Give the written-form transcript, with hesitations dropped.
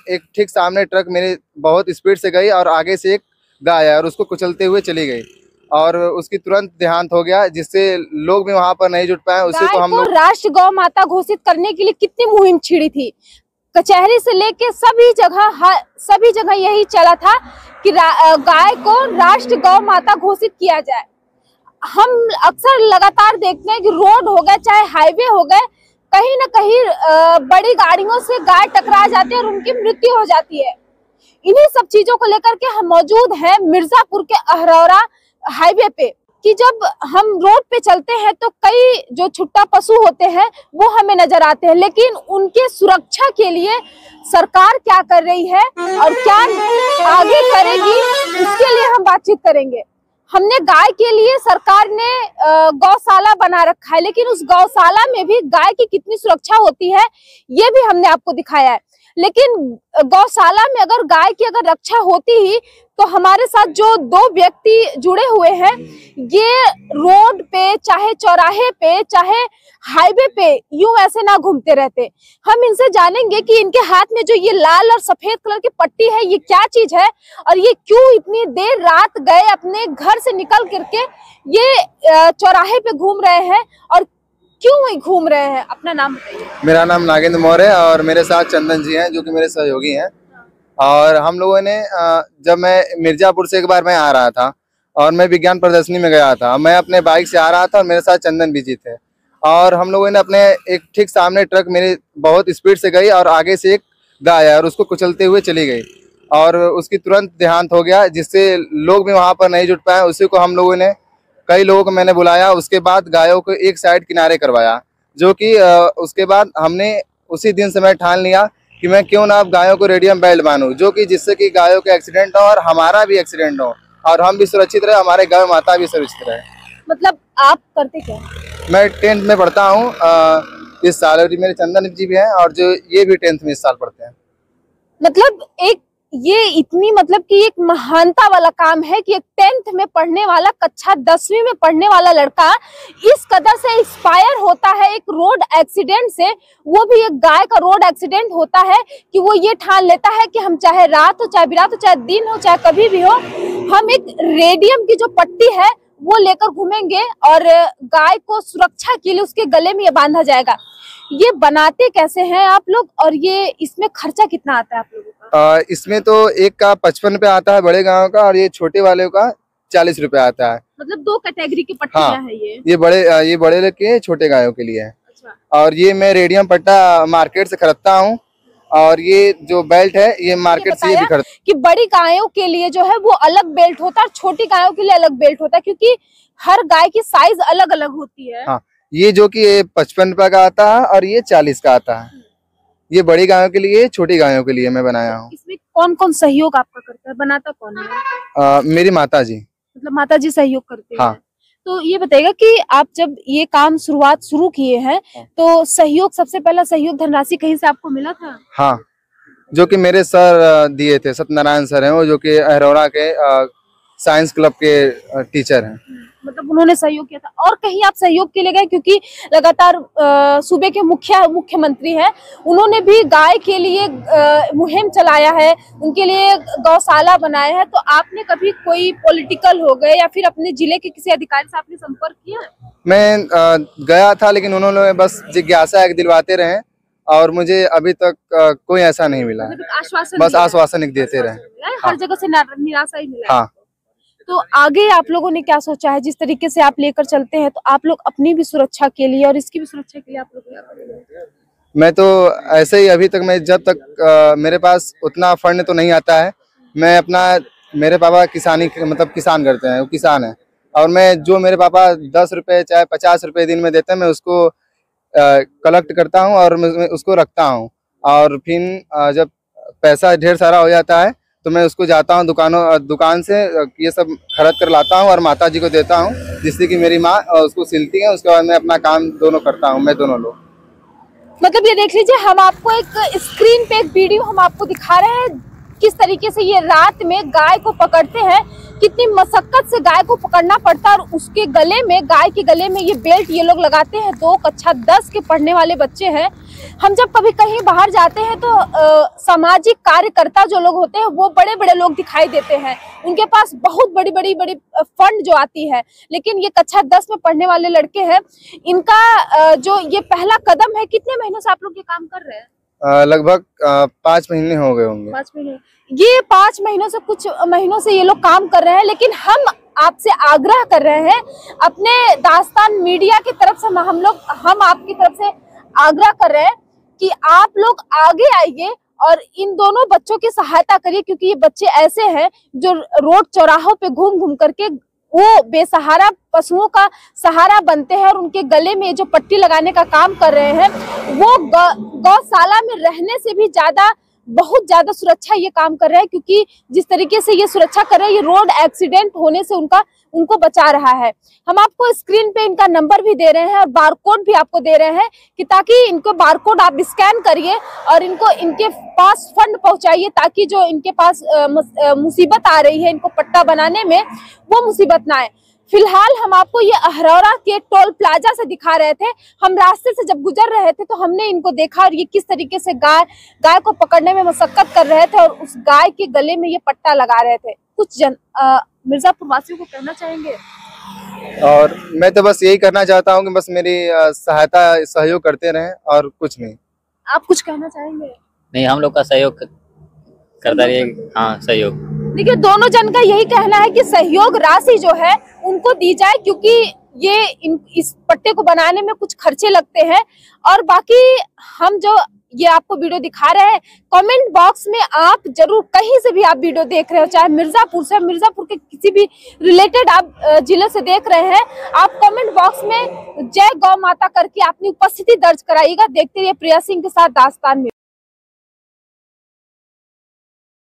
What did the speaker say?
एक ठीक सामने ट्रक मेरे बहुत स्पीड से गई और आगे से एक गाय है और उसको कुचलते हुए चली गई और उसकी तुरंत देहांत हो गया, जिससे लोग भी वहां पर नहीं जुट पाए। उसी को हम लोग राष्ट्र गौ माता घोषित करने के लिए कितनी मुहिम छिड़ी थी, कचहरी से लेके सभी जगह यही चला था कि गाय को राष्ट्र गौ माता घोषित किया जाए। हम अक्सर लगातार देखते हैं कि रोड हो गए चाहे हाईवे हो गए, कहीं ना कहीं बड़ी गाड़ियों से गाय टकरा जाती है और उनकी मृत्यु हो जाती है। इन्हीं सब चीजों को लेकर के हम मौजूद हैं मिर्जापुर के अहरौरा हाईवे पे कि जब हम रोड पे चलते हैं तो कई जो छुट्टा पशु होते हैं वो हमें नजर आते हैं, लेकिन उनके सुरक्षा के लिए सरकार क्या कर रही है और क्या आगे करेगी, उसके लिए हम बातचीत करेंगे। हमने गाय के लिए सरकार ने गौशाला बना रखा है, लेकिन उस गौशाला में भी गाय की कितनी सुरक्षा होती है ये भी हमने आपको दिखाया है। लेकिन गौशाला में अगर गाय की अगर रक्षा होती ही तो हमारे साथ जो दो व्यक्ति जुड़े हुए हैं, ये रोड पे चाहे चौराहे पे चाहे हाईवे पे यूं ऐसे ना घूमते रहते। हम इनसे जानेंगे कि इनके हाथ में जो ये लाल और सफेद कलर की पट्टी है ये क्या चीज है और ये क्यों इतनी देर रात गए अपने घर से निकल करके ये चौराहे पे घूम रहे हैं और क्यों वही घूम रहे हैं। अपना नाम बताइए। मेरा नाम नागेंद्र मौर्य है और मेरे साथ चंदन जी हैं जो कि मेरे सहयोगी हैं। और हम लोगों ने जब मैं मिर्जापुर से एक बार मैं आ रहा था और मैं विज्ञान प्रदर्शनी में गया था, मैं अपने बाइक से आ रहा था और मेरे साथ चंदन भी जी थे और हम लोगों ने अपने एक ठीक सामने ट्रक मेरे बहुत स्पीड से गई और आगे से एक गाय है और उसको कुचलते हुए चली गई और उसकी तुरंत देहांत हो गया, जिससे लोग भी वहां पर नहीं जुट पाए। उसी को हम लोगों ने कई लोगों को मैंने बुलाया, उसके बाद गायों को एक साइड किनारे करवाया, जो कि उसके बाद हमने उसी दिन से मैं ठान लिया कि मैं क्यों ना अब गायों को रेडियम बेल्ट बांधूं, जो कि जिससे कि गायों के एक्सीडेंट हो और हमारा भी एक्सीडेंट हो और हम भी सुरक्षित रहे, हमारे गाय माता भी सुरक्षित रहे। मतलब आप करते क्या? मैं 10th में पढ़ता हूँ इस साल, और मेरे चंदन जी भी हैं और जो ये भी 10th में इस साल पढ़ते हैं। मतलब एक ये इतनी मतलब कि एक महानता वाला काम है कि एक 10th में पढ़ने वाला, कक्षा 10वीं में पढ़ने वाला लड़का इस कदर से इंस्पायर होता है एक रोड एक्सीडेंट से, वो भी एक गाय का रोड एक्सीडेंट होता है कि वो ये ठान लेता है कि हम चाहे रात हो चाहे बिरात हो चाहे दिन हो चाहे कभी भी हो, हम एक रेडियम की जो पट्टी है वो लेकर घूमेंगे और गाय को सुरक्षा के लिए उसके गले में ये बांधा जाएगा। ये बनाते कैसे हैं आप लोग और ये इसमें खर्चा कितना आता है आप लोगों का? इसमें तो एक का 55 रुपए आता है बड़े गाँव का और ये छोटे वाले का 40 रुपए आता है। मतलब दो कैटेगरी की पट्टियां हैं ये बड़े के छोटे गायों के लिए है। अच्छा। और ये मैं रेडियम पट्टा मार्केट से खरीदता हूँ और ये जो बेल्ट है ये मार्केट से भी खरीदता कि बड़ी गायों के लिए जो है वो अलग बेल्ट होता है और छोटी गायों के लिए अलग बेल्ट होता है, क्योंकि हर गाय की साइज अलग अलग होती है। हाँ, ये जो कि 55 रुपए का आता है और ये 40 का आता है। ये बड़ी गायों के लिए, छोटी गायों के लिए मैं बनाया हूँ। इसमें कौन कौन सहयोग आपका करता है, बनाता कौन है? मेरी माता जी। मतलब माता जी सहयोग करते हैं। हाँ। तो ये बताइएगा कि आप जब ये काम शुरू किए हैं तो सहयोग, सबसे पहला सहयोग धनराशि कहीं से आपको मिला था? हाँ, जो कि मेरे सर दिए थे, सत्यनारायण सर हैं वो, जो कि अहरौरा के साइंस क्लब के टीचर हैं। मतलब उन्होंने सहयोग किया था। और कहीं आप सहयोग के लिए गए, क्योंकि लगातार सूबे के मुख्यमंत्री हैं, उन्होंने भी गाय के लिए मुहिम चलाया है, उनके लिए गौशाला बनाया है, तो आपने कभी कोई पॉलिटिकल हो गए या फिर अपने जिले के किसी अधिकारी से आपने संपर्क किया? मैं गया था, लेकिन उन्होंने बस जिज्ञासा एक दिलवाते रहे और मुझे अभी तक कोई ऐसा नहीं मिला। आश्वासन, बस आश्वासन देते रहे। हर जगह से निराशा ही मिला। हाँ। तो आगे आप लोगों ने क्या सोचा है? जिस तरीके से आप लेकर चलते हैं तो आप लोग अपनी भी सुरक्षा के लिए और इसकी भी सुरक्षा के लिए आप लोग क्या करेंगे? मैं तो ऐसे ही अभी तक, मैं जब तक मेरे पास उतना फंड तो नहीं आता है, मैं अपना, मेरे पापा किसानी मतलब किसान करते हैं, वो किसान है, और मैं जो मेरे पापा 10 रुपए चाहे 50 रुपए दिन में देते हैं, मैं उसको कलेक्ट करता हूँ और मैं उसको रखता हूँ और फिर जब पैसा ढेर सारा हो जाता है तो मैं उसको जाता हूँ दुकान से ये सब खरीद कर लाता हूँ और माता जी को देता हूँ, जिससे कि मेरी माँ उसको सिलती है। उसके बाद मैं अपना काम दोनों करता हूँ, मैं दोनों लोग। मतलब ये देख लीजिए, हम आपको एक स्क्रीन पे एक वीडियो हम आपको दिखा रहे हैं किस तरीके से ये रात में गाय को पकड़ते हैं। कितनी मशक्कत से गाय को पकड़ना पड़ता है, और उसके गले में, गाय के गले में ये बेल्ट ये लोग लगाते हैं। 2 कक्षा 10 के पढ़ने वाले बच्चे हैं। हम जब कभी कहीं बाहर जाते हैं तो सामाजिक कार्यकर्ता जो लोग होते हैं वो बड़े बड़े लोग दिखाई देते हैं, उनके पास बहुत बड़ी बड़ी फंड जो आती है, लेकिन ये कक्षा 10 में पढ़ने वाले लड़के हैं, इनका जो ये पहला कदम है। कितने महीनों से आप लोग ये काम कर रहे हैं? लगभग 5 महीने हो गए होंगे। 5 महीने। ये 5 महीनों से, कुछ महीनों से ये लोग काम कर रहे हैं, लेकिन हम आपसे आग्रह कर रहे हैं, अपने दास्तान मीडिया की तरफ से हम आपकी तरफ से आग्रह कर रहे हैं कि आप लोग आगे आइए और इन दोनों बच्चों की सहायता करिए, क्योंकि ये बच्चे ऐसे हैं जो रोड चौराहों पे घूम घूम करके वो बेसहारा पशुओं का सहारा बनते हैं, और उनके गले में जो पट्टी लगाने का काम कर रहे हैं वो गौशाला में रहने से भी बहुत ज्यादा सुरक्षा ये काम कर रहे हैं, क्योंकि जिस तरीके से ये सुरक्षा कर रहे हैं, ये रोड एक्सीडेंट होने से उनको बचा रहा है। हम आपको स्क्रीन पे इनका नंबर भी दे रहे हैं और बारकोड भी आपको दे रहे हैं कि ताकि इनको बारकोड आप स्कैन करिए और इनको इनके पास फंड पहुंचाइए, ताकि जो इनके पास मुसीबत आ रही है इनको पट्टा बनाने में, वो मुसीबत ना आए। फिलहाल हम आपको ये अहरौरा के टोल प्लाजा से दिखा रहे थे। हम रास्ते से जब गुजर रहे थे तो हमने इनको देखा, और ये किस तरीके से गाय को पकड़ने में मशक्कत कर रहे थे, और उस गाय के गले में ये पट्टा लगा रहे थे। कुछ मिर्जापुर वासियों को कहना चाहेंगे? और मैं तो बस यही करना चाहता हूँ कि बस मेरी सहायता सहयोग करते रहें और कुछ नहीं। आप कुछ कहना चाहेंगे? नहीं, हम लोग का सहयोग करता रहिए। हाँ, सहयोग। देखिए, दोनों जन का यही कहना है कि सहयोग राशि जो है उनको दी जाए, क्योंकि ये इस पट्टे को बनाने में कुछ खर्चे लगते हैं। और बाकी हम जो ये आपको वीडियो दिखा रहे हैं, कमेंट बॉक्स में आप जरूर, कहीं से भी आप वीडियो देख रहे हो, चाहे मिर्जापुर से, मिर्जापुर के किसी भी रिलेटेड आप जिले से देख रहे हैं, आप कमेंट बॉक्स में जय गौ माता करके अपनी उपस्थिति दर्ज कराइएगा। देखते रहिए प्रिया सिंह के साथ दास्तान में।